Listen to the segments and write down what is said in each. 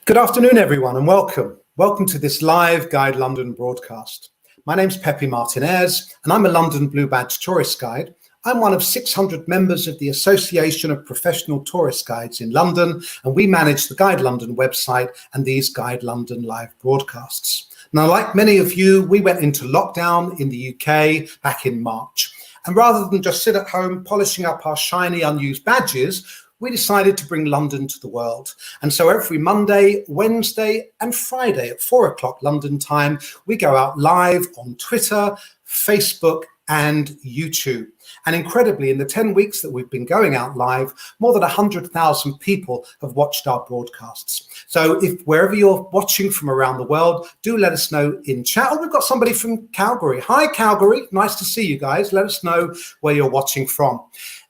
Good afternoon, everyone, and welcome. Welcome to this live Guide London broadcast. My name's Pepe Martinez, and I'm a London Blue Badge tourist guide. I'm one of 600 members of the Association of Professional Tourist Guides in London, and we manage the Guide London website and these Guide London live broadcasts. Now, like many of you, we went into lockdown in the UK back in March. And rather than just sit at home polishing up our shiny unused badges, we decided to bring London to the world. And so every Monday, Wednesday and Friday at 4 o'clock London time, we go out live on Twitter, Facebook and YouTube. And incredibly, in the 10 weeks that we've been going out live, more than 100,000 people have watched our broadcasts. So if wherever you're watching from around the world, do let us know in chat. Oh, we've got somebody from Calgary. Hi, Calgary. Nice to see you guys. Let us know where you're watching from.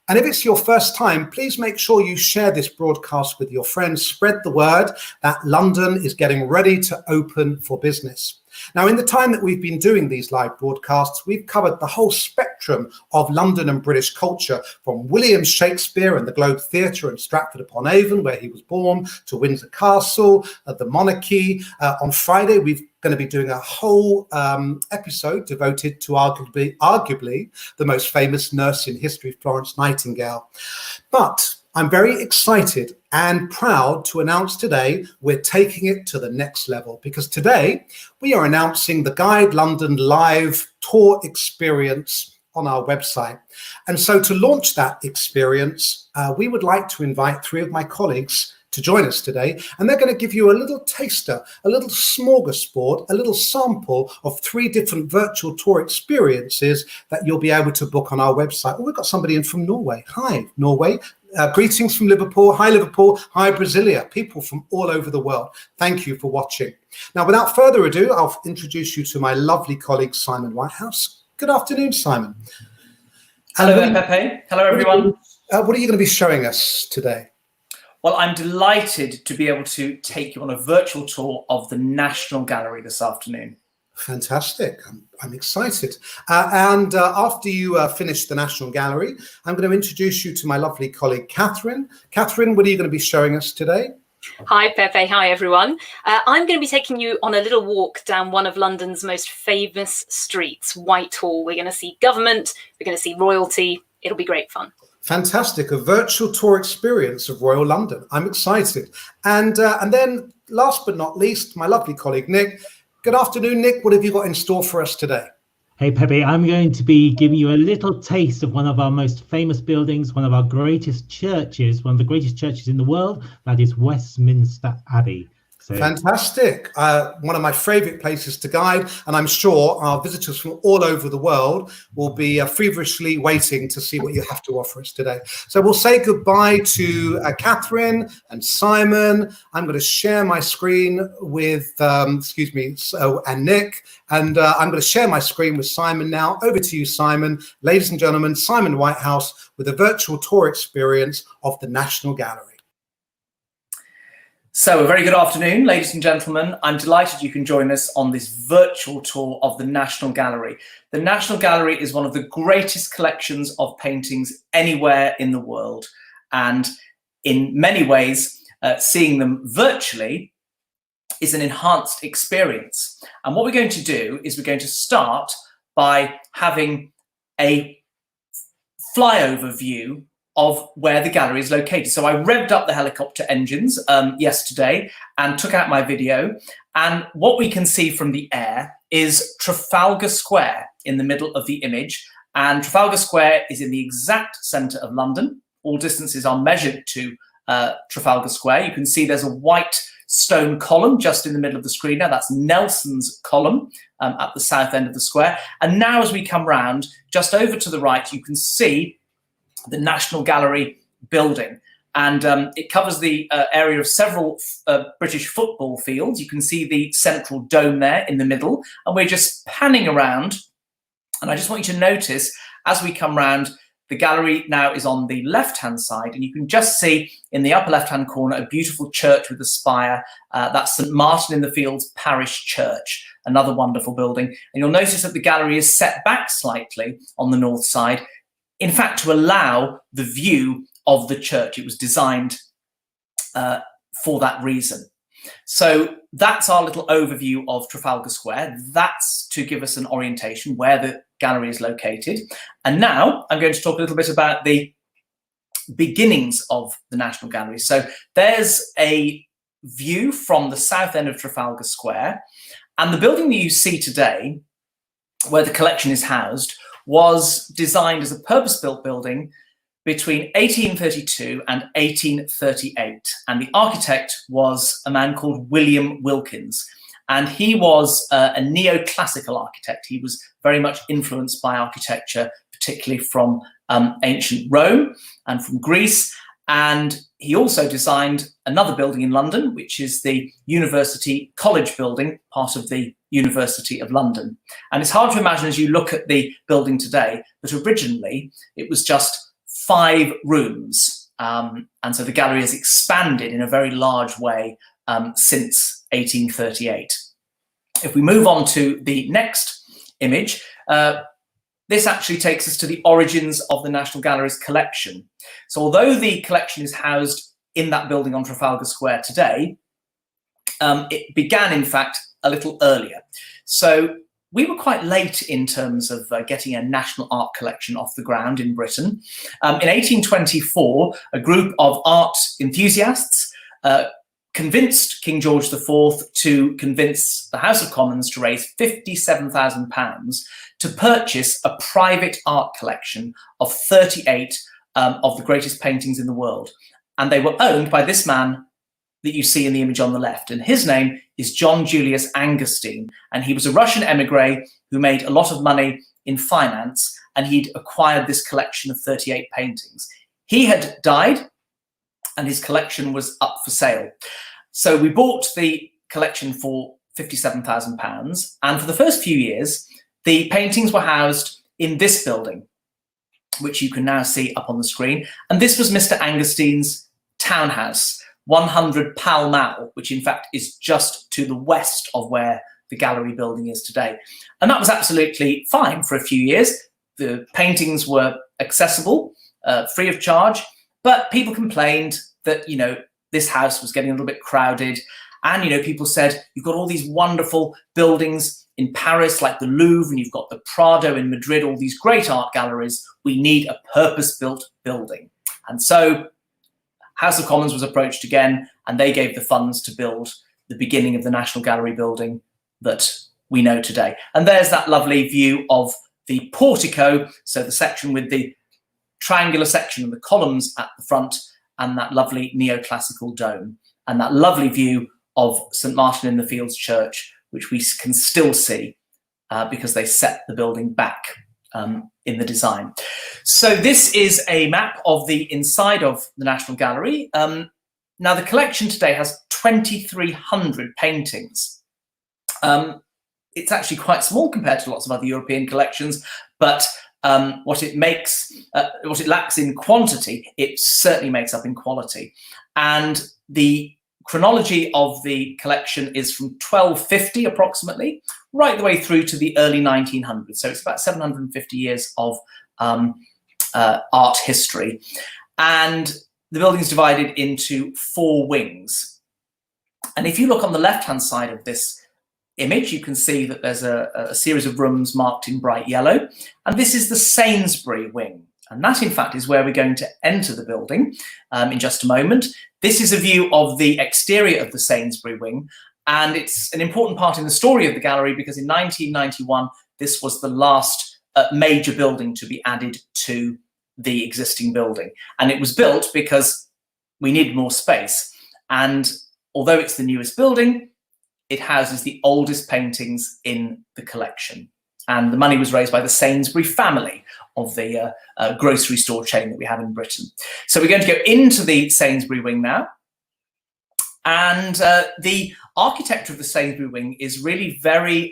And if it's your first time, please make sure you share this broadcast with your friends. Spread the word that London is getting ready to open for business. Now, in the time that we've been doing these live broadcasts, we've covered the whole spectrum of London and British culture, from William Shakespeare and the Globe Theatre in Stratford-upon-Avon, where he was born, to Windsor Castle, the monarchy. On Friday, we're going to be doing a whole episode devoted to arguably the most famous nurse in history, Florence Nightingale. But I'm very excited and proud to announce today we're taking it to the next level, because today we are announcing the Guide London live tour experience on our website. And so to launch that experience, we would like to invite three of my colleagues to join us today, and they're going to give you a little taster, a little smorgasbord, a little sample of 3 different virtual tour experiences that you'll be able to book on our website. Oh, we've got somebody in from Norway. Hi, Norway. Greetings from Liverpool. Hi, Liverpool. Hi, Brasilia. People from all over the world. Thank you for watching. Now, without further ado, I'll introduce you to my lovely colleague, Simon Whitehouse. Good afternoon, Simon. Hello there, Pepe. Hello, everyone. What are you going to be showing us today? Well, I'm delighted to be able to take you on a virtual tour of the National Gallery this afternoon. Fantastic. I'm excited. And after you finish the National Gallery, I'm going to introduce you to my lovely colleague, Katherine. Katherine, what are you going to be showing us today? Hi, Pepe. Hi, everyone. I'm going to be taking you on a little walk down one of London's most famous streets, Whitehall. We're going to see government. We're going to see royalty. It'll be great fun. Fantastic. A virtual tour experience of Royal London. I'm excited. And then last but not least, my lovely colleague, Nick. Good afternoon, Nick. What have you got in store for us today? Hey, Pepe, I'm going to be giving you a little taste of one of our most famous buildings, one of our greatest churches, one of the greatest churches in the world, that is Westminster Abbey. So, fantastic. One of my favorite places to guide, and I'm sure our visitors from all over the world will be feverishly waiting to see what you have to offer us today. So we'll say goodbye to Katherine and Simon. I'm going to share my screen with, and Nick, and I'm going to share my screen with Simon now. Over to you, Simon. Ladies and gentlemen, Simon Whitehouse with a virtual tour experience of the National Gallery. So a very good afternoon, ladies and gentlemen. I'm delighted you can join us on this virtual tour of the National Gallery. The National Gallery is one of the greatest collections of paintings anywhere in the world. And in many ways, seeing them virtually is an enhanced experience. And what we're going to do is we're going to start by having a flyover view of where the gallery is located. So I revved up the helicopter engines yesterday and took out my video. And what we can see from the air is Trafalgar Square in the middle of the image. And Trafalgar Square is in the exact centre of London. All distances are measured to Trafalgar Square. You can see there's a white stone column just in the middle of the screen. Now that's Nelson's column at the south end of the square. And now as we come round, just over to the right, you can see the National Gallery building, and it covers the area of several British football fields. You can see the central dome there in the middle, and we're just panning around. And I just want you to notice as we come round, the gallery now is on the left-hand side, and you can just see in the upper left-hand corner a beautiful church with a spire. That's St Martin in the Fields Parish Church, another wonderful building. And you'll notice that the gallery is set back slightly on the north side, in fact, to allow the view of the church. It was designed for that reason. So that's our little overview of Trafalgar Square. That's to give us an orientation where the gallery is located. And now I'm going to talk a little bit about the beginnings of the National Gallery. So there's a view from the south end of Trafalgar Square, and the building that you see today, where the collection is housed, was designed as a purpose-built building between 1832 and 1838. And the architect was a man called William Wilkins. And he was a neoclassical architect. He was very much influenced by architecture, particularly from ancient Rome and from Greece. And he also designed another building in London, which is the University College building, part of the University of London. And it's hard to imagine as you look at the building today, that originally it was just 5 rooms. And so the gallery has expanded in a very large way since 1838. If we move on to the next image, this actually takes us to the origins of the National Gallery's collection. So although the collection is housed in that building on Trafalgar Square today, it began, in fact, a little earlier. So we were quite late in terms of getting a national art collection off the ground in Britain. In 1824, a group of art enthusiasts convinced King George IV to convince the House of Commons to raise £57,000 to purchase a private art collection of 38 of the greatest paintings in the world. And they were owned by this man that you see in the image on the left. And his name is John Julius Angerstein. And he was a Russian emigre who made a lot of money in finance, and he'd acquired this collection of 38 paintings. He had died, and his collection was up for sale. So we bought the collection for £57,000. And for the first few years, the paintings were housed in this building, which you can now see up on the screen. And this was Mr. Angerstein's townhouse, 100 Pall Mall, which in fact is just to the west of where the gallery building is today. And that was absolutely fine for a few years. The paintings were accessible, free of charge, but people complained that, you know, this house was getting a little bit crowded. And, you know, people said, you've got all these wonderful buildings in Paris, like the Louvre, and you've got the Prado in Madrid, all these great art galleries. We need a purpose-built building. And so House of Commons was approached again, and they gave the funds to build the beginning of the National Gallery building that we know today. And there's that lovely view of the portico, so the section with the triangular section and the columns at the front, and that lovely neoclassical dome, and that lovely view of St. Martin in the Fields Church, which we can still see because they set the building back in the design. So this is a map of the inside of the National Gallery. Now the collection today has 2,300 paintings. It's actually quite small compared to lots of other European collections, but what it lacks in quantity, it certainly makes up in quality. And the chronology of the collection is from 1250 approximately, right the way through to the early 1900s. So it's about 750 years of art history. And the building is divided into 4 wings. And if you look on the left-hand side of this image, you can see that there's a series of rooms marked in bright yellow. And this is the Sainsbury wing. And that, in fact, is where we're going to enter the building in just a moment. This is a view of the exterior of the Sainsbury wing. And it's an important part in the story of the gallery because in 1991, this was the last major building to be added to the existing building. And it was built because we needed more space. And although it's the newest building, it houses the oldest paintings in the collection. And the money was raised by the Sainsbury family of the grocery store chain that we have in Britain. So we're going to go into the Sainsbury wing now. And the architecture of the Sainsbury wing is really very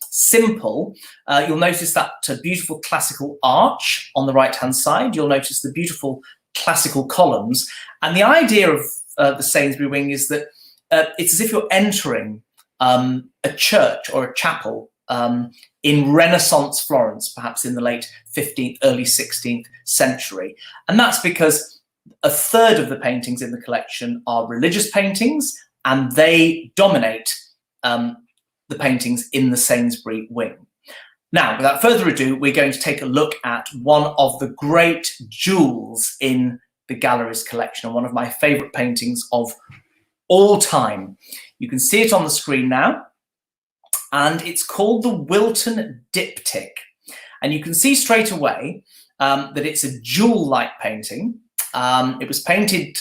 simple. You'll notice that beautiful classical arch on the right-hand side. You'll notice the beautiful classical columns. And the idea of the Sainsbury wing is that it's as if you're entering a church or a chapel in Renaissance Florence, perhaps in the late 15th, early 16th century. And that's because a third of the paintings in the collection are religious paintings and they dominate the paintings in the Sainsbury wing. Now, without further ado, we're going to take a look at one of the great jewels in the gallery's collection, and one of my favourite paintings of all time. You can see it on the screen now, and it's called the Wilton Diptych. And you can see straight away that it's a jewel-like painting. It was painted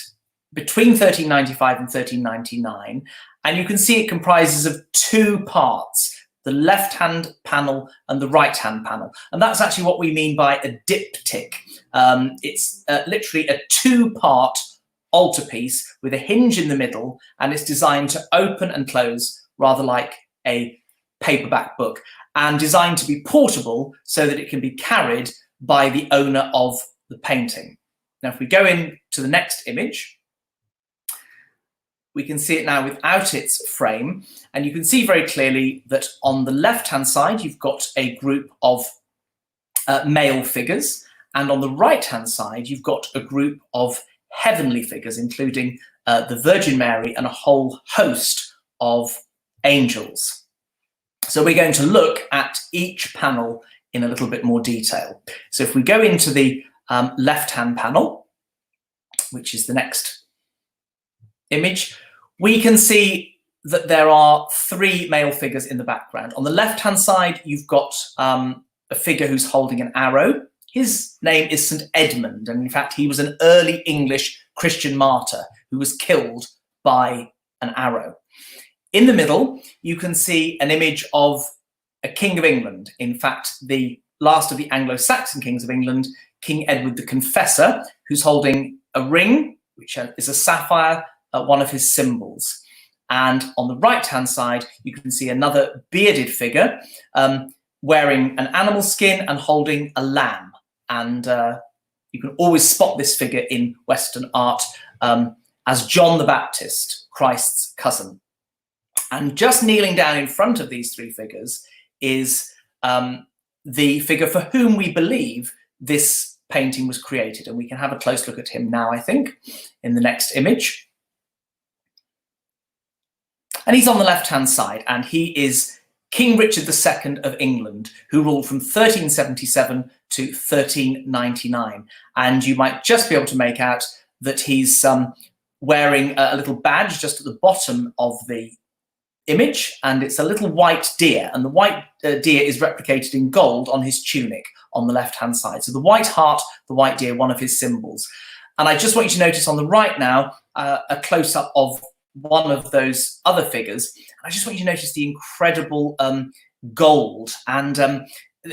between 1395 and 1399, and you can see it comprises of two parts, the left-hand panel and the right-hand panel. And that's actually what we mean by a diptych. It's literally a two-part altarpiece with a hinge in the middle, and it's designed to open and close rather like a paperback book, and designed to be portable so that it can be carried by the owner of the painting. Now, if we go into the next image, we can see it now without its frame, and you can see very clearly that on the left-hand side, you've got a group of male figures, and on the right-hand side, you've got a group of heavenly figures, including the Virgin Mary and a whole host of angels. So we're going to look at each panel in a little bit more detail. So if we go into the left-hand panel, which is the next image, we can see that there are three male figures in the background. On the left-hand side, you've got a figure who's holding an arrow. His name is St. Edmund, and in fact, he was an early English Christian martyr who was killed by an arrow. In the middle, you can see an image of a King of England. In fact, the last of the Anglo-Saxon kings of England, King Edward the Confessor, who's holding a ring, which is a sapphire, one of his symbols. And on the right-hand side, you can see another bearded figure wearing an animal skin and holding a lamb. And you can always spot this figure in Western art as John the Baptist, Christ's cousin. And just kneeling down in front of these three figures is the figure for whom we believe this painting was created. And we can have a close look at him now, I think, in the next image. And he's on the left-hand side, and he is King Richard II of England, who ruled from 1377 to 1399. And you might just be able to make out that he's wearing a little badge just at the bottom of the image, and it's a little white deer, and the white deer is replicated in gold on his tunic on the left-hand side. So the white hart, the white deer, one of his symbols. And I just want you to notice on the right now a close-up of one of those other figures. I just want you to notice the incredible gold. And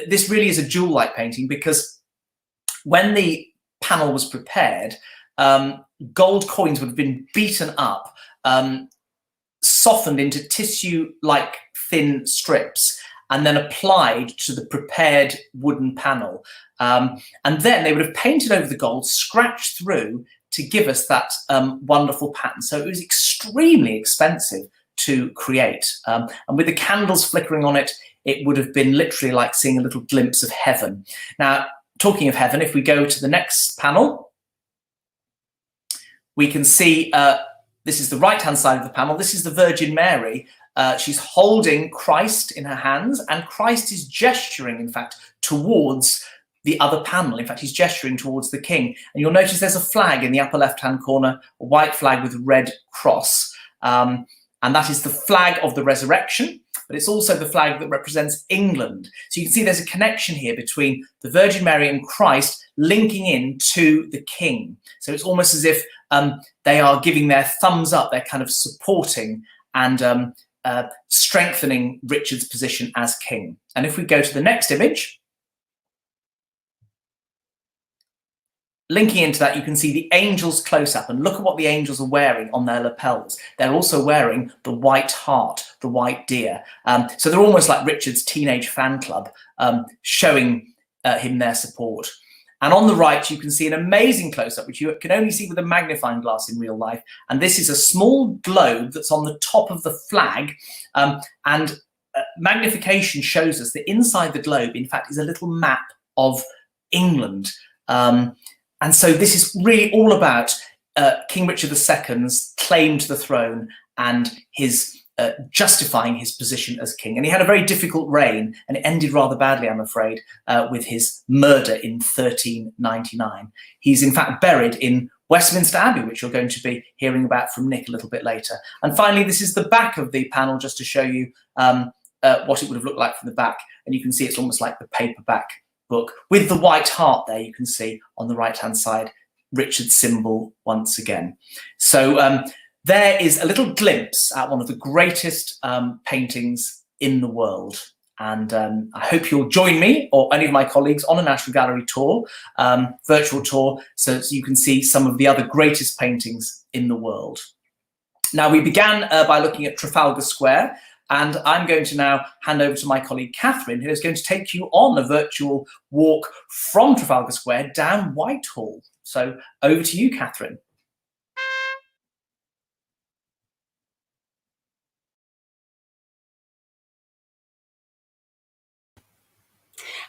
this really is a jewel-like painting, because when the panel was prepared, gold coins would have been beaten up, softened into tissue-like thin strips, and then applied to the prepared wooden panel. And then they would have painted over the gold, scratched through to give us that wonderful pattern. So it was extremely expensive to create. And with the candles flickering on it, it would have been literally like seeing a little glimpse of heaven. Now, talking of heaven, if we go to the next panel, we can see this is the right-hand side of the panel. This is the Virgin Mary. She's holding Christ in her hands, and Christ is gesturing, in fact, towards the other panel. In fact, he's gesturing towards the king. And you'll notice there's a flag in the upper left-hand corner, a white flag with a red cross. And that is the flag of the resurrection, but it's also the flag that represents England. So you can see there's a connection here between the Virgin Mary and Christ linking in to the king. So it's almost as if they are giving their thumbs up, they're kind of supporting and strengthening Richard's position as king. And if we go to the next image, linking into that, you can see the angels close up, and look at what the angels are wearing on their lapels. They're also wearing the white hart, the white deer. So they're almost like Richard's teenage fan club, showing him their support. And on the right, you can see an amazing close-up, which you can only see with a magnifying glass in real life. And this is a small globe that's on the top of the flag. And magnification shows us that inside the globe, in fact, is a little map of England. And so this is really all about King Richard II's claim to the throne and his justifying his position as king. And he had a very difficult reign, and it ended rather badly, I'm afraid, with his murder in 1399. He's in fact buried in Westminster Abbey, which you're going to be hearing about from Nick a little bit later. And finally, this is the back of the panel, just to show you what it would have looked like from the back. And you can see it's almost like the paperback book with the white heart there. You can see on the right-hand side, Richard's symbol once again. So there is a little glimpse at one of the greatest paintings in the world. And I hope you'll join me or any of my colleagues on a National Gallery tour, virtual tour, so you can see some of the other greatest paintings in the world. Now, we began by looking at Trafalgar Square, and I'm going to now hand over to my colleague Katherine, who is going to take you on a virtual walk from Trafalgar Square down Whitehall. So over to you, Katherine.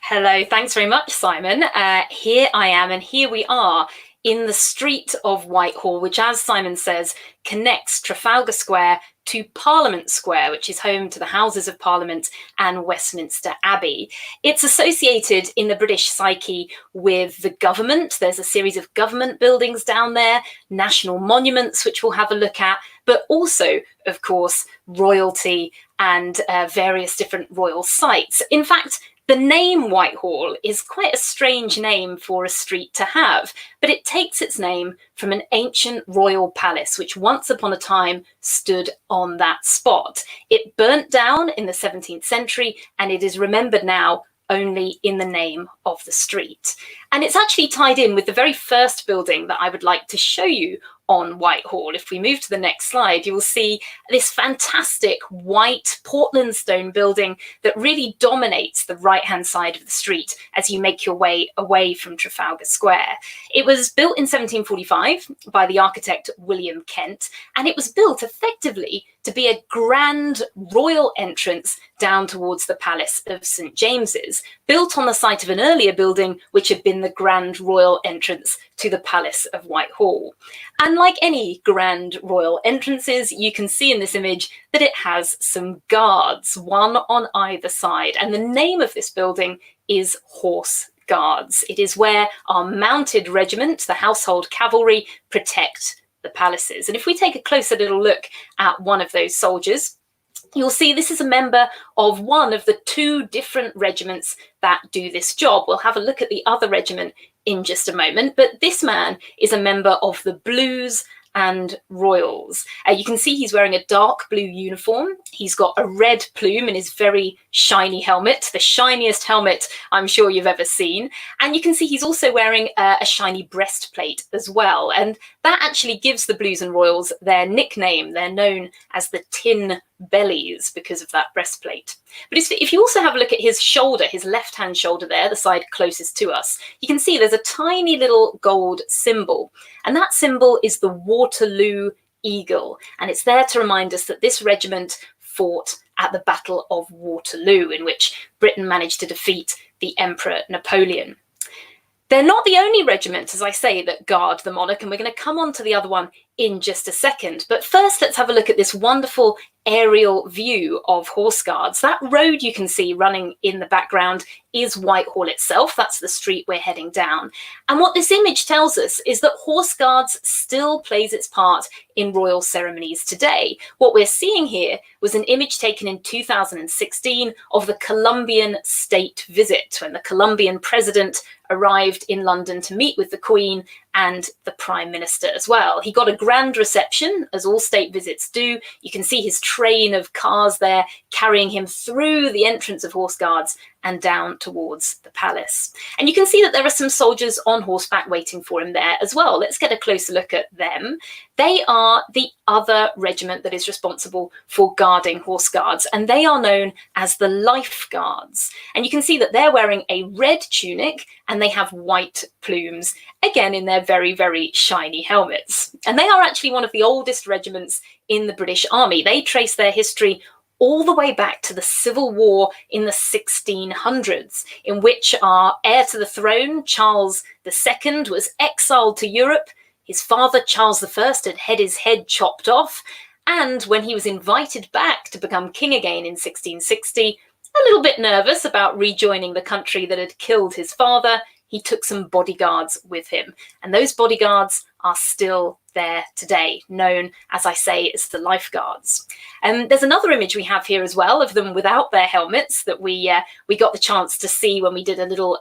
Hello, thanks very much, Simon. Here I am, and here we are in the street of Whitehall, which, as Simon says, connects Trafalgar Square to Parliament Square, which is home to the Houses of Parliament and Westminster Abbey. It's associated in the British psyche with the government. There's a series of government buildings down there, national monuments, which we'll have a look at, but also, of course, royalty and various different royal sites. In fact, the name Whitehall is quite a strange name for a street to have, but it takes its name from an ancient royal palace, which once upon a time stood on that spot. It burnt down in the 17th century, and it is remembered now only in the name of the street. And it's actually tied in with the very first building that I would like to show you on Whitehall. If we move to the next slide, you will see this fantastic white Portland stone building that really dominates the right-hand side of the street as you make your way away from Trafalgar Square. It was built in 1745 by the architect William Kent, and it was built effectively to be a grand royal entrance down towards the Palace of St. James's, built on the site of an earlier building which had been the grand royal entrance to the Palace of Whitehall. And like any grand royal entrances, you can see in this image that it has some guards, one on either side. And the name of this building is Horse Guards. It is where our mounted regiment, the Household Cavalry, protect the palaces. And if we take a closer little look at one of those soldiers, you'll see this is a member of one of the two different regiments that do this job. We'll have a look at the other regiment in just a moment, but this man is a member of the Blues and Royals. You can see he's wearing a dark blue uniform. He's got a red plume in his very shiny helmet, the shiniest helmet I'm sure you've ever seen. And you can see he's also wearing a shiny breastplate as well. And that actually gives the Blues and Royals their nickname. They're known as the Tin Bellies because of that breastplate. But if you also have a look at his shoulder, his left-hand shoulder there, the side closest to us, you can see there's a tiny little gold symbol. And that symbol is the Waterloo Eagle. And it's there to remind us that this regiment fought at the Battle of Waterloo, in which Britain managed to defeat the Emperor Napoleon. They're not the only regiment, as I say, that guard the monarch, and we're going to come on to the other one in just a second. But first, let's have a look at this wonderful aerial view of Horse Guards. That road you can see running in the background is Whitehall itself. That's the street we're heading down. And what this image tells us is that Horse Guards still plays its part in royal ceremonies today. What we're seeing here was an image taken in 2016 of the Colombian state visit, when the Colombian president arrived in London to meet with the Queen and the Prime Minister as well. He got a grand reception, as all state visits do. You can see his train of cars there carrying him through the entrance of Horse Guards and down towards the palace. And you can see that there are some soldiers on horseback waiting for him there as well. Let's get a closer look at them. They are the other regiment that is responsible for guarding Horse Guards, and they are known as the Life Guards. And you can see that they're wearing a red tunic and they have white plumes, again in their very, very shiny helmets. And they are actually one of the oldest regiments in the British Army. They trace their history all the way back to the Civil War in the 1600s, in which our heir to the throne, Charles II, was exiled to Europe. His father, Charles I, had his head chopped off, And when he was invited back to become king again in 1660, a little bit nervous about rejoining the country that had killed his father, he took some bodyguards with him. And those bodyguards are still there today, known, as I say, as the lifeguards. And there's another image we have here as well of them without their helmets that we got the chance to see when we did a little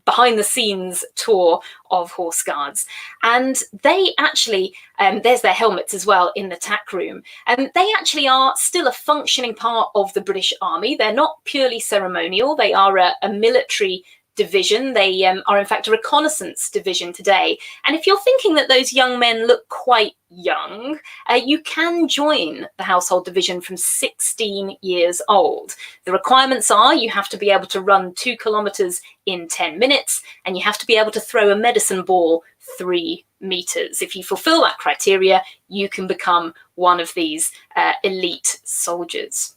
behind the scenes tour of Horse Guards. And they actually, there's their helmets as well in the tack room. And they actually are still a functioning part of the British Army. They're not purely ceremonial. They are a military division. They are in fact a reconnaissance division today. And if you're thinking that those young men look quite young, you can join the household division from 16 years old. The requirements are you have to be able to run 2 kilometers in 10 minutes and you have to be able to throw a medicine ball 3 meters. If you fulfill that criteria, you can become one of these elite soldiers.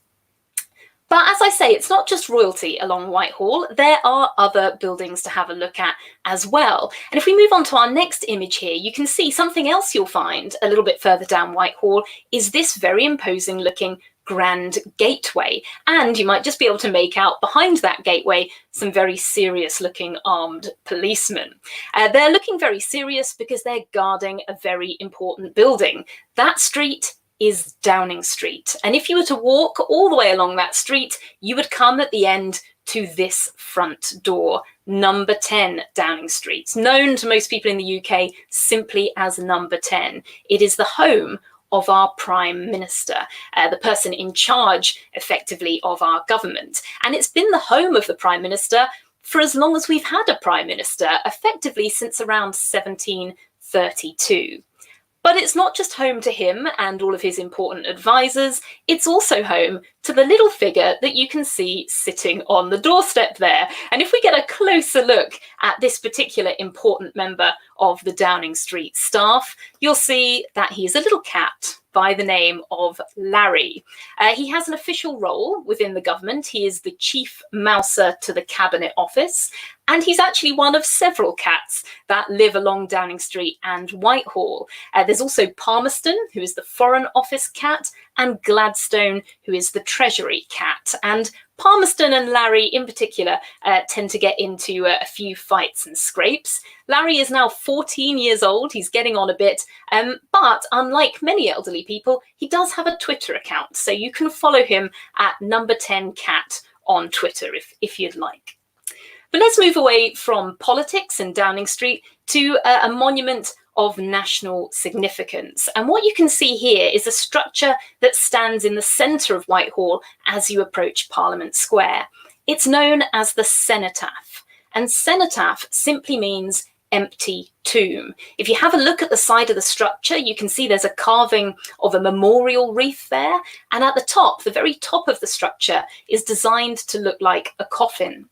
But as I say, it's not just royalty along Whitehall. There are other buildings to have a look at as well. And if we move on to our next image here, you can see something else you'll find a little bit further down Whitehall is this very imposing looking grand gateway. And you might just be able to make out behind that gateway some very serious looking armed policemen. They're looking very serious because they're guarding a very important building. That street is Downing Street. And if you were to walk all the way along that street, you would come at the end to this front door, number 10 Downing Street, known to most people in the UK simply as number 10. It is the home of our Prime Minister, the person in charge effectively of our government. And it's been the home of the Prime Minister for as long as we've had a Prime Minister, effectively since around 1732. But it's not just home to him and all of his important advisors, it's also home to the little figure that you can see sitting on the doorstep there. And if we get a closer look at this particular important member of the Downing Street staff, you'll see that he's a little cat by the name of Larry. He has an official role within the government. He is the chief mouser to the Cabinet Office, and he's actually one of several cats that live along Downing Street and Whitehall. There's also Palmerston, who is the Foreign Office cat, and Gladstone, who is the Treasury cat. And Palmerston and Larry in particular tend to get into a few fights and scrapes. Larry is now 14 years old. He's getting on a bit, but unlike many elderly people, he does have a Twitter account. So you can follow him at number 10 cat on Twitter if you'd like. But let's move away from politics and Downing Street to a monument of national significance. And what you can see here is a structure that stands in the centre of Whitehall as you approach Parliament Square. It's known as the cenotaph, and cenotaph simply means empty tomb. If you have a look at the side of the structure, you can see there's a carving of a memorial wreath there, and at the top, the very top of the structure is designed to look like a coffin.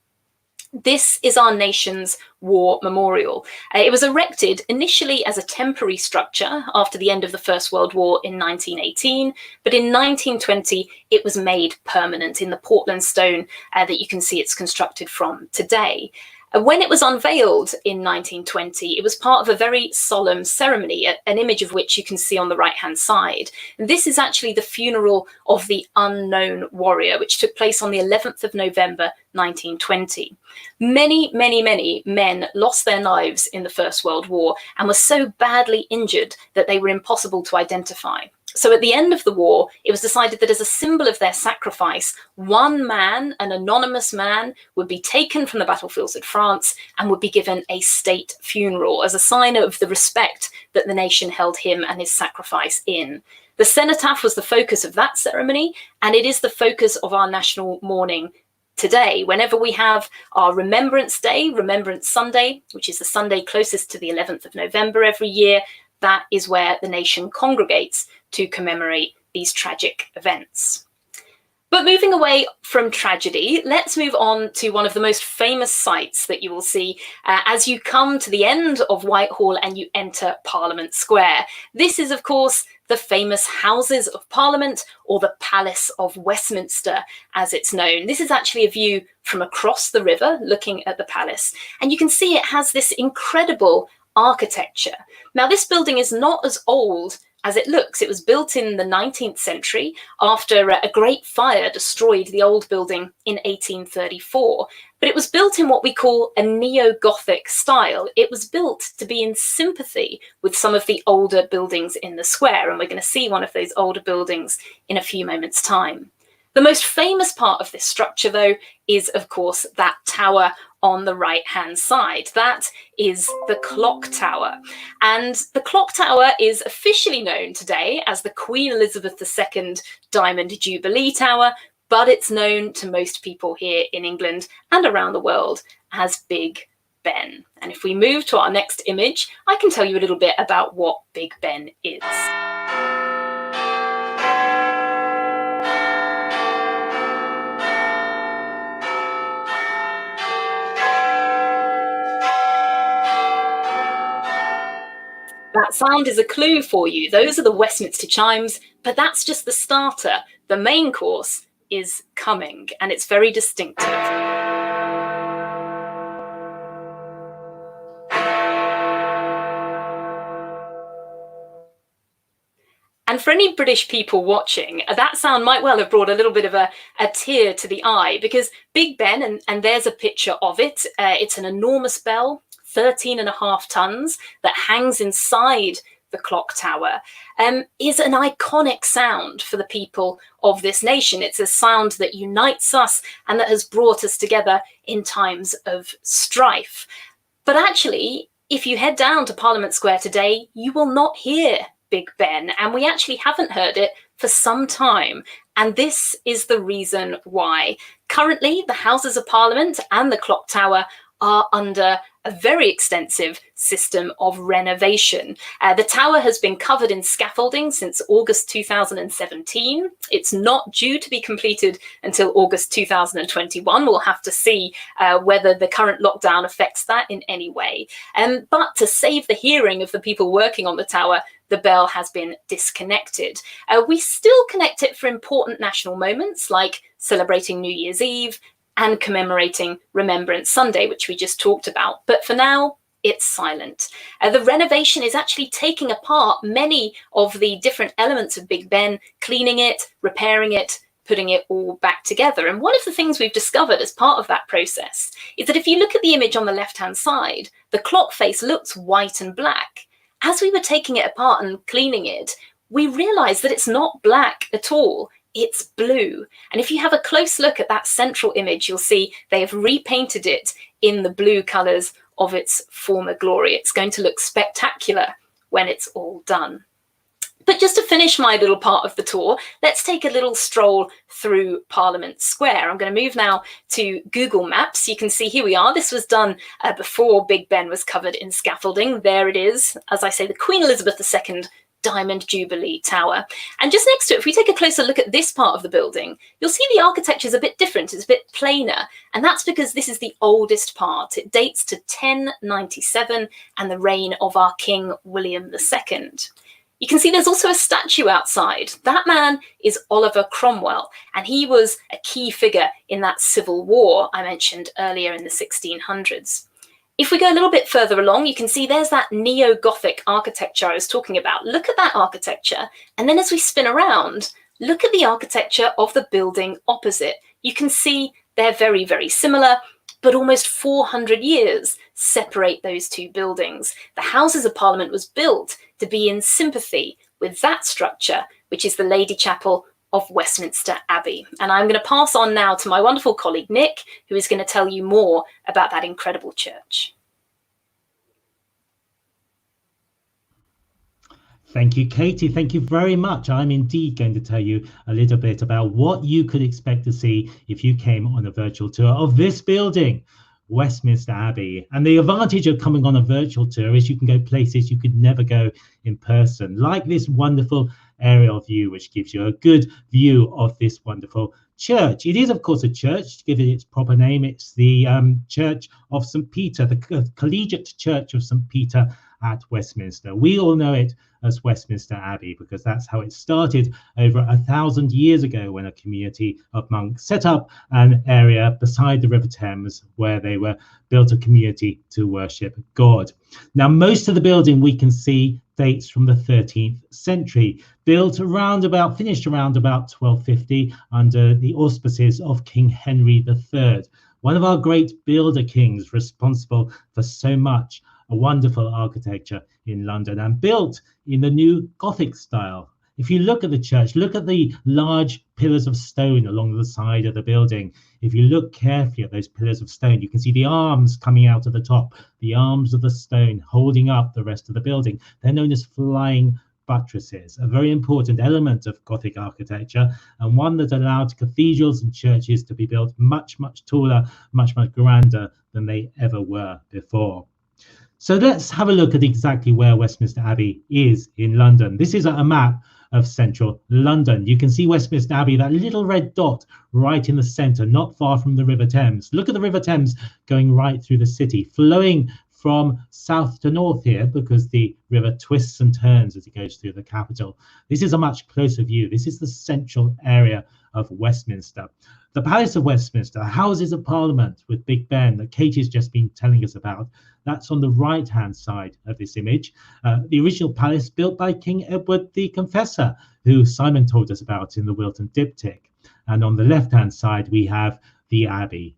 This is our nation's war memorial. It was erected initially as a temporary structure after the end of the First World War in 1918, but in 1920 it was made permanent in the Portland stone that you can see it's constructed from today. When it was unveiled in 1920, it was part of a very solemn ceremony, an image of which you can see on the right-hand side. And this is actually the funeral of the unknown warrior, which took place on the 11th of November, 1920. Many, many, many men lost their lives in the First World War and were so badly injured that they were impossible to identify. So at the end of the war, it was decided that as a symbol of their sacrifice, one man, an anonymous man, would be taken from the battlefields of France and would be given a state funeral as a sign of the respect that the nation held him and his sacrifice in. The cenotaph was the focus of that ceremony, and it is the focus of our national mourning today. Whenever we have our Remembrance Day, Remembrance Sunday, which is the Sunday closest to the 11th of November every year, that is where the nation congregates to commemorate these tragic events. But moving away from tragedy, let's move on to one of the most famous sights that you will see as you come to the end of Whitehall and you enter Parliament Square. This is, of course, the famous Houses of Parliament, or the Palace of Westminster, as it's known. This is actually a view from across the river, looking at the palace. And you can see it has this incredible architecture. Now, this building is not as old as it looks. It was built in the 19th century after a great fire destroyed the old building in 1834. But it was built in what we call a neo-Gothic style. It was built to be in sympathy with some of the older buildings in the square, and we're going to see one of those older buildings in a few moments' time. The most famous part of this structure, though, is, of course, that tower on the right-hand side. That is the clock tower. And the clock tower is officially known today as the Queen Elizabeth II Diamond Jubilee Tower, but it's known to most people here in England and around the world as Big Ben. And if we move to our next image, I can tell you a little bit about what Big Ben is. That sound is a clue for you. Those are the Westminster chimes, but that's just the starter. The main course is coming, and it's very distinctive. And for any British people watching, that sound might well have brought a little bit of a tear to the eye, because Big Ben, and there's a picture of it, it's an enormous bell, 13.5 tons, that hangs inside the clock tower, is an iconic sound for the people of this nation. It's a sound that unites us and that has brought us together in times of strife. But actually, if you head down to Parliament Square today, you will not hear Big Ben, and we actually haven't heard it for some time. And this is the reason why. Currently, the Houses of Parliament and the clock tower are under a very extensive system of renovation. The tower has been covered in scaffolding since August 2017. It's not due to be completed until August 2021. We'll have to see whether the current lockdown affects that in any way. But to save the hearing of the people working on the tower, the bell has been disconnected. We still connect it for important national moments like celebrating New Year's Eve and commemorating Remembrance Sunday, which we just talked about. But for now, it's silent. The renovation is actually taking apart many of the different elements of Big Ben, cleaning it, repairing it, putting it all back together. And one of the things we've discovered as part of that process is that if you look at the image on the left-hand side, the clock face looks white and black. As we were taking it apart and cleaning it, we realized that it's not black at all. It's blue. And if you have a close look at that central image, you'll see they have repainted it in the blue colours of its former glory. It's going to look spectacular when it's all done. But just to finish my little part of the tour, let's take a little stroll through Parliament Square. I'm going to move now to Google Maps. You can see here we are. This was done before Big Ben was covered in scaffolding. There it is. As I say, the Queen Elizabeth II Diamond Jubilee Tower. And just next to it, if we take a closer look at this part of the building, you'll see the architecture is a bit different. It's a bit plainer. And that's because this is the oldest part. It dates to 1097 and the reign of our King William II. You can see there's also a statue outside. That man is Oliver Cromwell, and he was a key figure in that civil war I mentioned earlier in the 1600s. If we go a little bit further along, you can see there's that neo-Gothic architecture I was talking about. Look at that architecture. And then as we spin around, look at the architecture of the building opposite. You can see they're very, very similar, but almost 400 years separate those two buildings. The Houses of Parliament was built to be in sympathy with that structure, which is the Lady Chapel of Westminster Abbey. And I'm going to pass on now to my wonderful colleague Nick, who is going to tell you more about that incredible church. Thank you, Katie. Thank you very much. I'm indeed going to tell you a little bit about what you could expect to see if you came on a virtual tour of this building, Westminster Abbey. And the advantage of coming on a virtual tour is you can go places you could never go in person, like this wonderful aerial view, which gives you a good view of this wonderful church. It is, of course, a church. To give it its proper name, it's the Church of St. Peter, the Collegiate Church of St. Peter at Westminster. We all know it as Westminster Abbey because that's how it started over 1,000 years ago, when a community of monks set up an area beside the River Thames where they built a community to worship God. Now, most of the building we can see dates from the 13th century, finished around about 1250 under the auspices of King Henry III, one of our great builder kings, responsible for so much a wonderful architecture in London, and built in the new Gothic style. If you look at the church, look at the large pillars of stone along the side of the building. If you look carefully at those pillars of stone, you can see the arms coming out of the top, the arms of the stone holding up the rest of the building. They're known as flying buttresses, a very important element of Gothic architecture, and one that allowed cathedrals and churches to be built much, much taller, much, much grander than they ever were before. So let's have a look at exactly where Westminster Abbey is in London. This is a map of central London. You can see Westminster Abbey, that little red dot right in the centre, not far from the River Thames. Look at the River Thames going right through the city, flowing from south to north here because the river twists and turns as it goes through the capital. This is a much closer view. This is the central area of Westminster. The Palace of Westminster, Houses of Parliament with Big Ben that Katie's just been telling us about, that's on the right-hand side of this image. The original palace built by King Edward the Confessor, who Simon told us about in the Wilton diptych. And on the left-hand side, we have the Abbey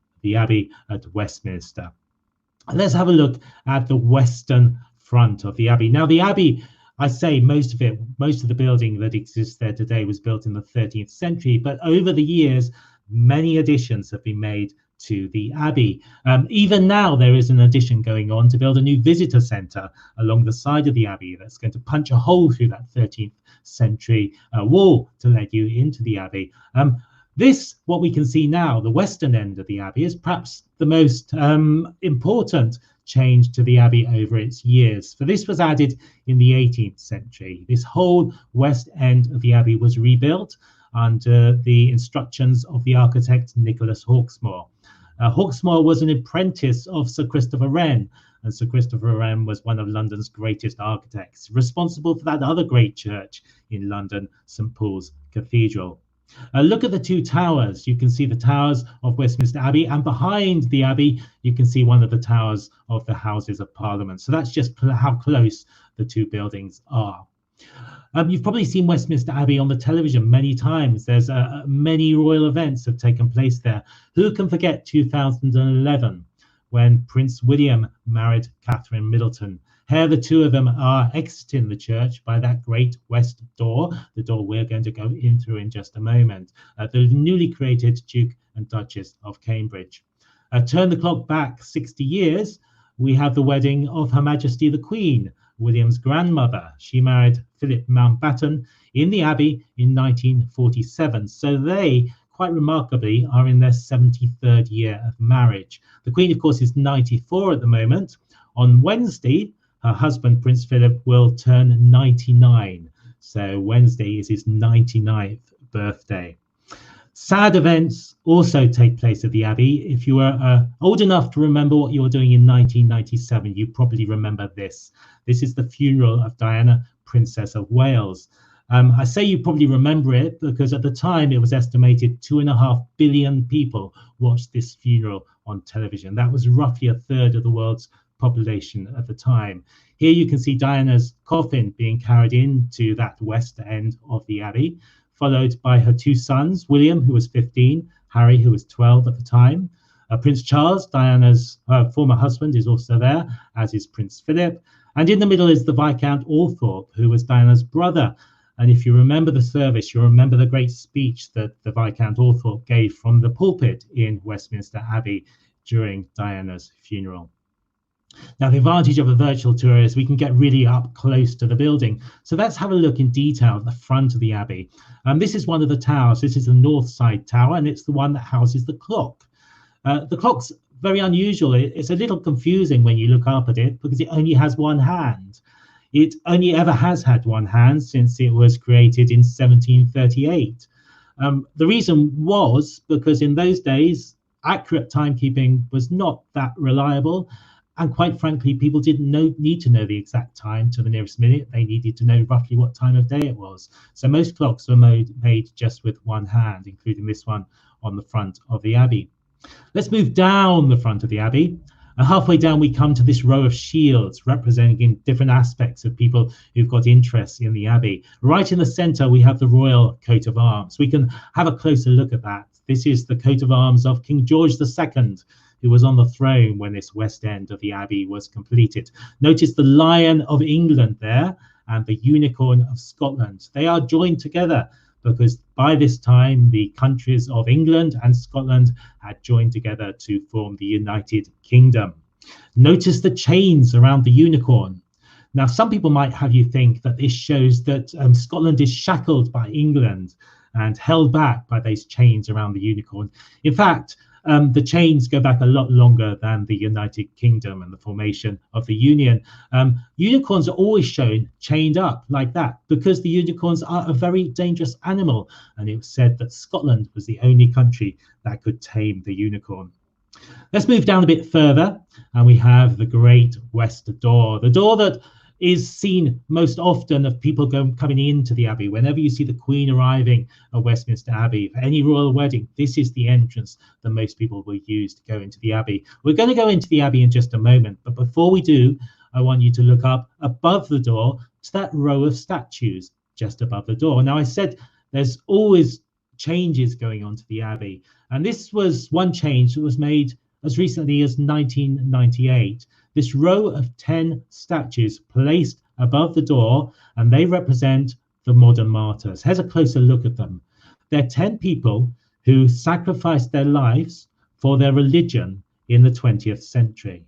at Westminster. And let's have a look at the western front of the Abbey. Now, the Abbey, I say most of the building that exists there today was built in the 13th century, but over the years, many additions have been made to the Abbey. Even now, there is an addition going on to build a new visitor centre along the side of the Abbey that's going to punch a hole through that 13th century wall to let you into the Abbey. This, what we can see now, the western end of the Abbey, is perhaps the most important change to the Abbey over its years. For this was added in the 18th century. This whole west end of the Abbey was rebuilt under the instructions of the architect Nicholas Hawksmoor. Hawksmoor was an apprentice of Sir Christopher Wren, and Sir Christopher Wren was one of London's greatest architects, responsible for that other great church in London, St Paul's Cathedral. Look at the two towers. You can see the towers of Westminster Abbey, and behind the Abbey, you can see one of the towers of the Houses of Parliament. So that's just how close the two buildings are. You've probably seen Westminster Abbey on the television many times. There's many royal events have taken place there. Who can forget 2011 when Prince William married Katherine Middleton? Here the two of them are exiting the church by that great west door, the door we're going to go in through in just a moment, the newly created Duke and Duchess of Cambridge. Turn the clock back 60 years, we have the wedding of Her Majesty the Queen, William's grandmother. She married Philip Mountbatten in the Abbey in 1947. So they, quite remarkably, are in their 73rd year of marriage. The Queen, of course, is 94 at the moment. On Wednesday, her husband, Prince Philip, will turn 99. So Wednesday is his 99th birthday. Sad events also take place at the Abbey. If you were old enough to remember what you were doing in 1997, you probably remember this. This is the funeral of Diana, Princess of Wales. I say you probably remember it because at the time it was estimated 2.5 billion people watched this funeral on television. That was roughly a third of the world's population at the time. Here you can see Diana's coffin being carried into that west end of the Abbey, followed by her two sons, William, who was 15, Harry, who was 12 at the time. Prince Charles, Diana's former husband, is also there, as is Prince Philip. And in the middle is the Viscount Althorp, who was Diana's brother. And if you remember the service, you'll remember the great speech that the Viscount Althorp gave from the pulpit in Westminster Abbey during Diana's funeral. Now, the advantage of a virtual tour is we can get really up close to the building. So let's have a look in detail at the front of the Abbey. This is one of the towers. This is the north side tower, and it's the one that houses the clock. The clock's very unusual. It's a little confusing when you look up at it because it only has one hand. It only ever has had one hand since it was created in 1738. The reason was because in those days, accurate timekeeping was not that reliable. And quite frankly, people didn't need to know the exact time to the nearest minute. They needed to know roughly what time of day it was. So most clocks were made just with one hand, including this one on the front of the Abbey. Let's move down the front of the Abbey. And halfway down, we come to this row of shields representing different aspects of people who've got interests in the Abbey. Right in the centre, we have the royal coat of arms. We can have a closer look at that. This is the coat of arms of King George II, who was on the throne when this west end of the Abbey was completed. Notice the Lion of England there and the Unicorn of Scotland. They are joined together because by this time the countries of England and Scotland had joined together to form the United Kingdom. Notice the chains around the unicorn. Now, some people might have you think that this shows that Scotland is shackled by England and held back by those chains around the unicorn. In fact, the chains go back a lot longer than the United Kingdom and the formation of the Union. Unicorns are always shown chained up like that because the unicorns are a very dangerous animal, and it was said that Scotland was the only country that could tame the unicorn. Let's move down a bit further, and we have the Great West Door, the door that is seen most often of people coming into the Abbey. Whenever you see the Queen arriving at Westminster Abbey for any royal wedding, this is the entrance that most people will use to go into the Abbey. We're going to go into the Abbey in just a moment, but before we do, I want you to look up above the door to that row of statues just above the door. Now, I said there's always changes going on to the Abbey, and this was one change that was made as recently as 1998. This row of 10 statues placed above the door, and they represent the modern martyrs. Here's a closer look at them. They're 10 people who sacrificed their lives for their religion in the 20th century.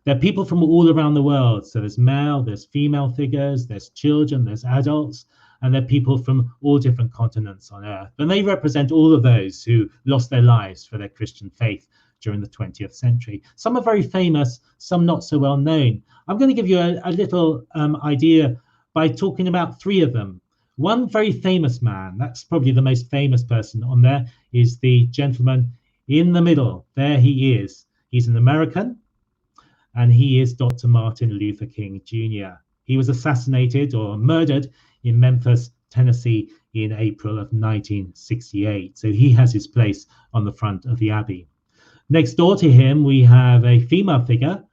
They're people from all around the world. So there's male, there's female figures, there's children, there's adults, and they're people from all different continents on earth. And they represent all of those who lost their lives for their Christian faith during the 20th century. Some are very famous, some not so well known. I'm going to give you a little idea by talking about 3 of them. One very famous man, that's probably the most famous person on there, is the gentleman in the middle. There he is. He's an American, and he is Dr. Martin Luther King Jr. He was assassinated or murdered in Memphis, Tennessee in April of 1968. So he has his place on the front of the Abbey. Next door to him, we have a female figure,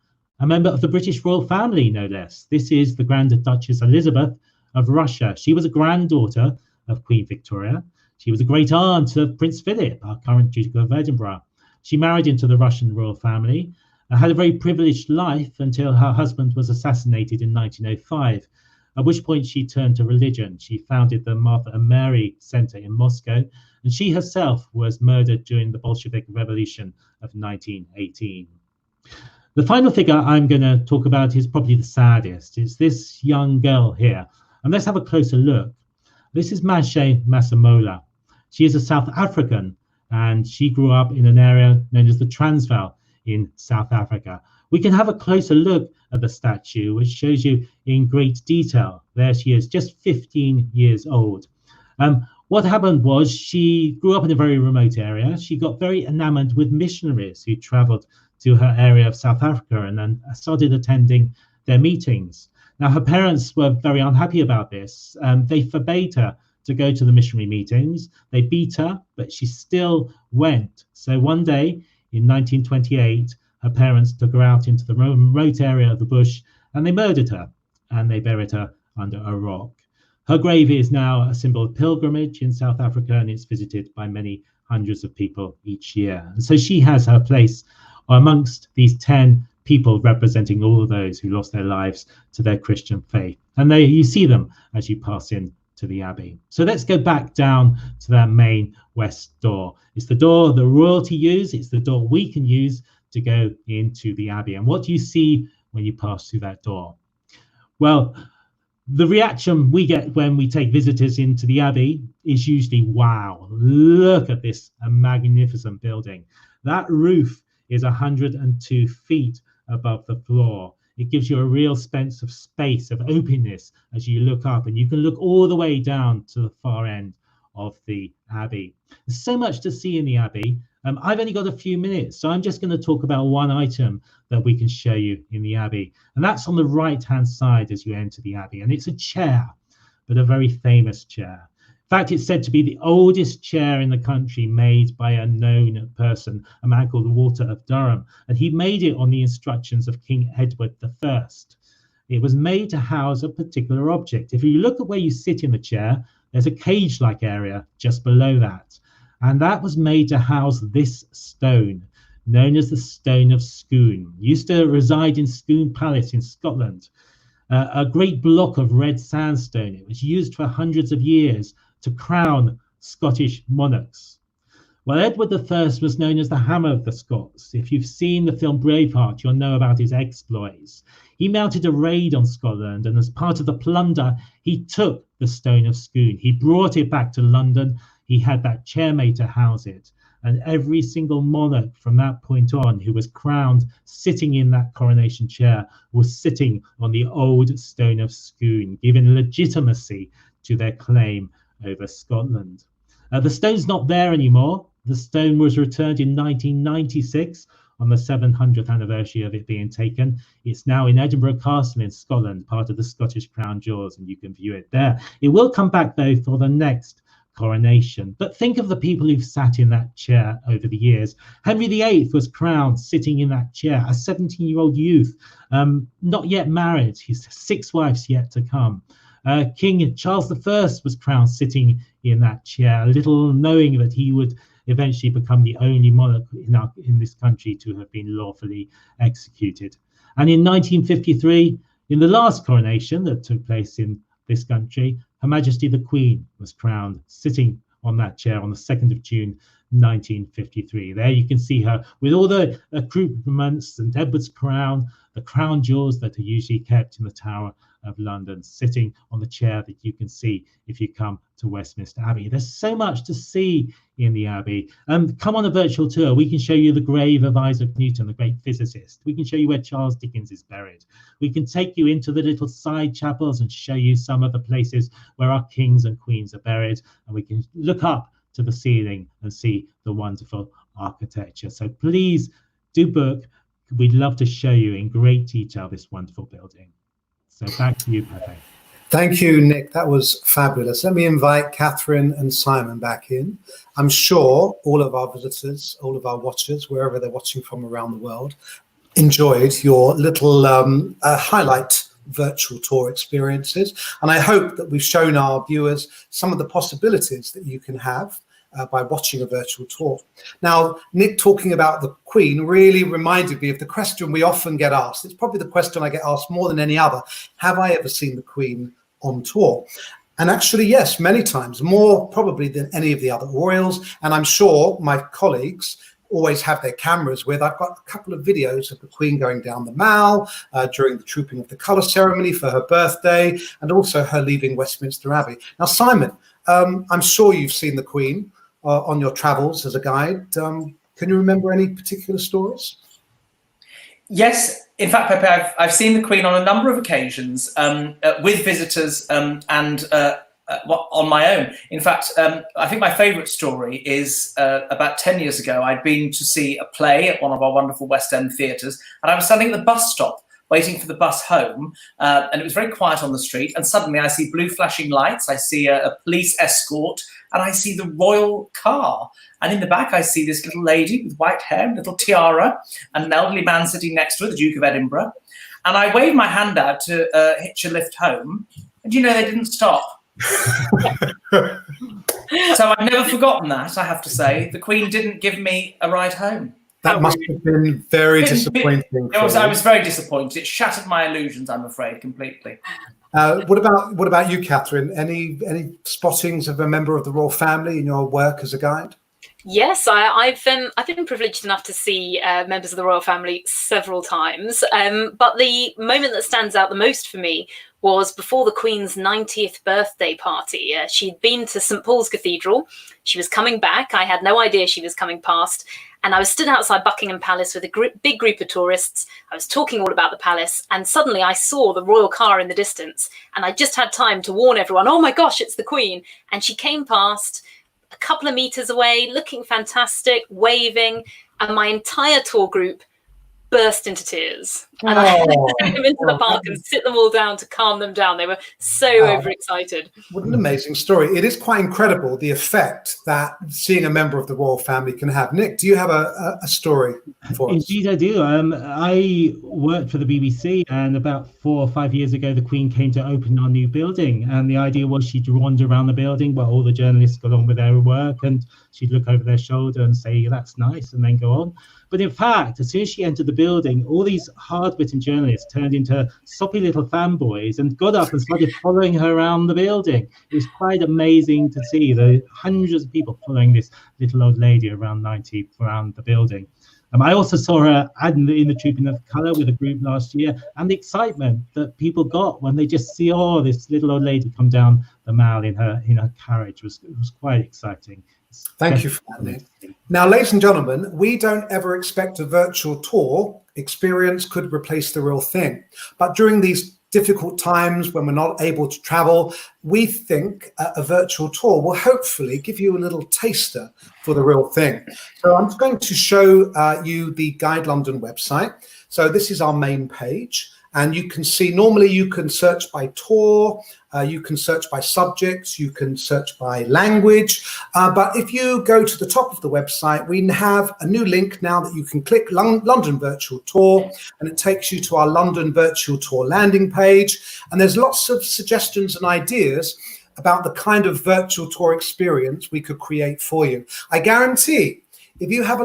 a member of the British royal family, no less. This is the Grand Duchess Elizabeth of Russia. She was a granddaughter of Queen Victoria. She was a great aunt of Prince Philip, our current Duke of Edinburgh. She married into the Russian royal family, had a very privileged life until her husband was assassinated in 1905, at which point she turned to religion. She founded the Martha and Mary Center in Moscow, and she herself was murdered during the Bolshevik Revolution of 1918. The final figure I'm going to talk about is probably the saddest. It's this young girl here. And let's have a closer look. This is Mashe Masemola. She is a South African, and she grew up in an area known as the Transvaal in South Africa. We can have a closer look at the statue, which shows you in great detail. There she is, just 15 years old. What happened was she grew up in a very remote area. She got very enamored with missionaries who traveled to her area of South Africa and then started attending their meetings. Now, her parents were very unhappy about this. They forbade her to go to the missionary meetings. They beat her, but she still went. So one day in 1928, her parents took her out into the remote area of the bush and they murdered her, and they buried her under a rock. Her grave is now a symbol of pilgrimage in South Africa, and it's visited by many hundreds of people each year. And so she has her place amongst these 10 people representing all of those who lost their lives to their Christian faith. And you see them as you pass in to the Abbey. So let's go back down to that main west door. It's the door the royalty use. It's the door we can use to go into the Abbey. And what do you see when you pass through that door? Well, the reaction we get when we take visitors into the Abbey is usually, wow, look at this magnificent building. That roof is 102 feet above the floor. It gives you a real sense of space, of openness as you look up, and you can look all the way down to the far end of the Abbey. There's so much to see in the Abbey. I've only got a few minutes, so I'm just going to talk about one item that we can show you in the Abbey. And that's on the right-hand side as you enter the Abbey. And it's a chair, but a very famous chair. In fact, it's said to be the oldest chair in the country made by a known person, a man called Walter of Durham, and he made it on the instructions of King Edward I. It was made to house a particular object. If you look at where you sit in the chair, there's a cage-like area just below that. And that was made to house this stone, known as the Stone of Scone. Used to reside in Scone Palace in Scotland. A great block of red sandstone. It was used for hundreds of years to crown Scottish monarchs. Well, Edward I was known as the Hammer of the Scots. If you've seen the film Braveheart, you'll know about his exploits. He mounted a raid on Scotland, and as part of the plunder, he took the Stone of Scone. He brought it back to London. He had that chair made to house it. And every single monarch from that point on who was crowned sitting in that coronation chair was sitting on the old Stone of Scone, giving legitimacy to their claim over Scotland. The stone's not there anymore. The stone was returned in 1996 on the 700th anniversary of it being taken. It's now in Edinburgh Castle in Scotland, part of the Scottish Crown Jewels, and you can view it there. It will come back, though, for the next coronation. But think of the people who've sat in that chair over the years. Henry VIII was crowned sitting in that chair, a 17-year-old youth, not yet married. His 6 wives yet to come. King Charles I was crowned sitting in that chair, little knowing that he would eventually become the only monarch in this country to have been lawfully executed. And in 1953, in the last coronation that took place in this country, Her Majesty the Queen was crowned sitting on that chair on the 2nd of June 1953. There you can see her with all the accoutrements, St Edward's crown, the crown jewels that are usually kept in the Tower of London, sitting on the chair that you can see if you come to Westminster Abbey. There's so much to see in the Abbey. Come on a virtual tour. We can show you the grave of Isaac Newton, the great physicist. We can show you where Charles Dickens is buried. We can take you into the little side chapels and show you some of the places where our kings and queens are buried. And we can look up to the ceiling and see the wonderful architecture. So please do book. We'd love to show you in great detail this wonderful building. So back to you, Pepe. Thank you, Nick. That was fabulous. Let me invite Katherine and Simon back in. I'm sure all of our visitors, all of our watchers, wherever they're watching from around the world, enjoyed your little highlight virtual tour experiences. And I hope that we've shown our viewers some of the possibilities that you can have by watching a virtual tour. Now, Nick talking about the Queen really reminded me of the question we often get asked. It's probably the question I get asked more than any other. Have I ever seen the Queen on tour? And actually, yes, many times, more probably than any of the other royals. And I'm sure my colleagues always have their cameras with. I've got a couple of videos of the Queen going down the Mall during the trooping of the colour ceremony for her birthday, and also her leaving Westminster Abbey. Now, Simon, I'm sure you've seen the Queen on your travels as a guide. Can you remember any particular stories? Yes, in fact, Pepe, I've seen the Queen on a number of occasions with visitors and on my own. In fact, I think my favourite story is about 10 years ago. I'd been to see a play at one of our wonderful West End theatres, and I was standing at the bus stop waiting for the bus home, and it was very quiet on the street, and suddenly I see blue flashing lights, I see a police escort, and I see the royal car. And in the back, I see this little lady with white hair, and little tiara, and an elderly man sitting next to her, the Duke of Edinburgh. And I waved my hand out to hitch a lift home, and they didn't stop. So I've never forgotten that, I have to say. The Queen didn't give me a ride home. That must have been very disappointing. I was very disappointed. It shattered my illusions, I'm afraid, completely. What about you, Katherine? Any spottings of a member of the royal family in your work as a guide? Yes, I've been privileged enough to see members of the royal family several times. But the moment that stands out the most for me was before the Queen's 90th birthday party. She'd been to St Paul's Cathedral. She was coming back. I had no idea she was coming past. And I was stood outside Buckingham Palace with a big group of tourists. I was talking all about the palace, and suddenly I saw the royal car in the distance. And I just had time to warn everyone, oh my gosh, it's the Queen. And she came past a couple of meters away, looking fantastic, waving. And my entire tour group burst into tears. And I had to take them into the park and sit them all down to calm them down. They were so overexcited. What an amazing story. It is quite incredible, the effect that seeing a member of the royal family can have. Nick, do you have a story for us? Indeed, I do. I worked for the BBC, and about 4 or 5 years ago, the Queen came to open our new building. And the idea was she'd wander around the building while all the journalists got on with their work, and she'd look over their shoulder and say, "That's nice," and then go on. But in fact, as soon as she entered the building, all these hard-bitten journalists turned into soppy little fanboys and got up and started following her around the building. It was quite amazing to see the hundreds of people following this little old lady around 90 around the building. I also saw her in the Trooping of Colour with a group last year, and the excitement that people got when they just see, this little old lady come down the Mall in her carriage was quite exciting. Thank you for that, Nick. Now, ladies and gentlemen, we don't ever expect a virtual tour experience could replace the real thing. But during these difficult times when we're not able to travel, we think a virtual tour will hopefully give you a little taster for the real thing. So I'm going to show you the Guide London website. So this is our main page. And you can see, normally you can search by tour, you can search by subjects, you can search by language. But if you go to the top of the website, we have a new link now that you can click London Virtual Tour, and it takes you to our London Virtual Tour landing page. And there's lots of suggestions and ideas about the kind of virtual tour experience we could create for you. I guarantee if you have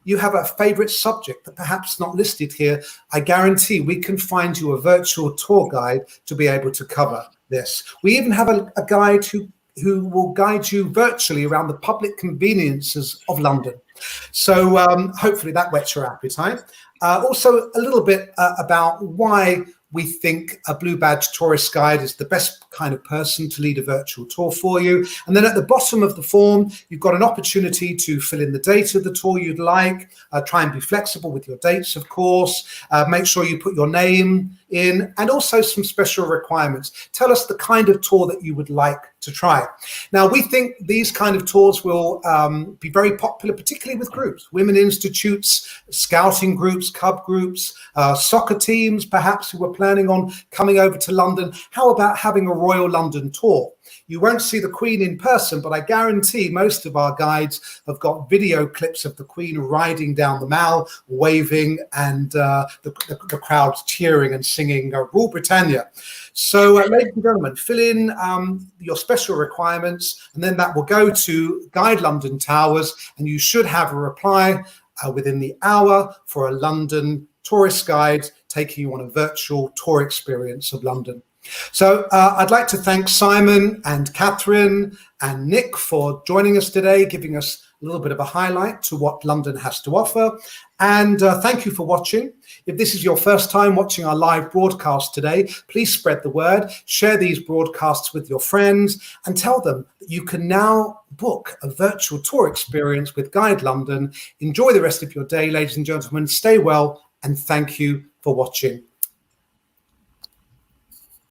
you have a favorite subject that perhaps not listed here, I guarantee we can find you a virtual tour guide to be able to cover this. We even have a guide who will guide you virtually around the public conveniences of London. So hopefully that whets your appetite. Also a little bit about why we think a Blue Badge tourist guide is the best kind of person to lead a virtual tour for you. And then at the bottom of the form, you've got an opportunity to fill in the date of the tour you'd like, try and be flexible with your dates, of course, make sure you put your name in, and also some special requirements. Tell us the kind of tour that you would like to try. Now, we think these kind of tours will be very popular, particularly with groups, women institutes, scouting groups, cub groups, soccer teams, perhaps, who are planning on coming over to London. How about having a Royal London tour? You won't see the Queen in person, but I guarantee most of our guides have got video clips of the Queen riding down the Mall, waving, and the crowds cheering and singing Rule Britannia. So, ladies and gentlemen, fill in your special requirements, and then that will go to Guide London Towers, and you should have a reply within the hour for a London tourist guide taking you on a virtual tour experience of London. So I'd like to thank Simon and Katherine and Nick for joining us today, giving us a little bit of a highlight to what London has to offer. And thank you for watching. If this is your first time watching our live broadcast today, please spread the word, share these broadcasts with your friends, and tell them that you can now book a virtual tour experience with Guide London. Enjoy the rest of your day, ladies and gentlemen. Stay well, and thank you for watching.